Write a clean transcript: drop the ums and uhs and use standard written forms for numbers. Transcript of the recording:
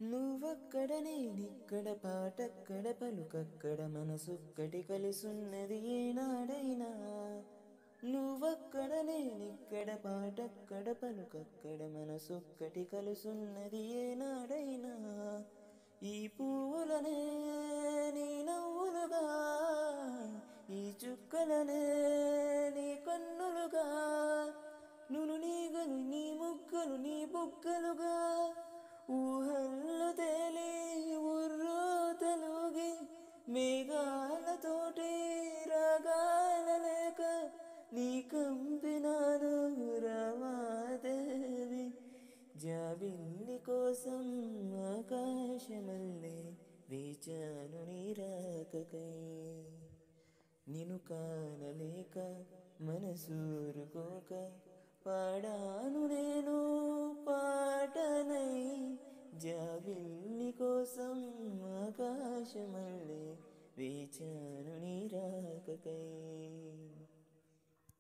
నువ్వక్కడ నేనిక్కడ పాటక్కడ పలుకక్కడ మనసొక్కటి కలిసున్నది ఏనాడైనా. నువ్వక్కడ నేనిక్కడ పాటక్కడ పలుకక్కడ మనసొక్కటి కలుసున్నది ఏనాడైనా. ఈ పువ్వులనే నీ నవ్వులుగా, ఈ చుక్కలనే నీ కన్నులుగా, నును నీగలు నీ ముక్కలు నీ బుగ్గలుగా, ఊహల్లో తేలి ఉర్రూ తలూగి మేఘాలతోటి రాగాల లేక నీ కంపినాను రమాదేవి. జాబిల్లి కోసం ఆకాశమల్లే వేచాను నీ రాకకై. నిన్ను కానలేక మనసూరుకోక పాడాను నేను పాటనై. జాబిల్లి కోసం ఆకాశమల్లే వేచాను నీ రాకకై.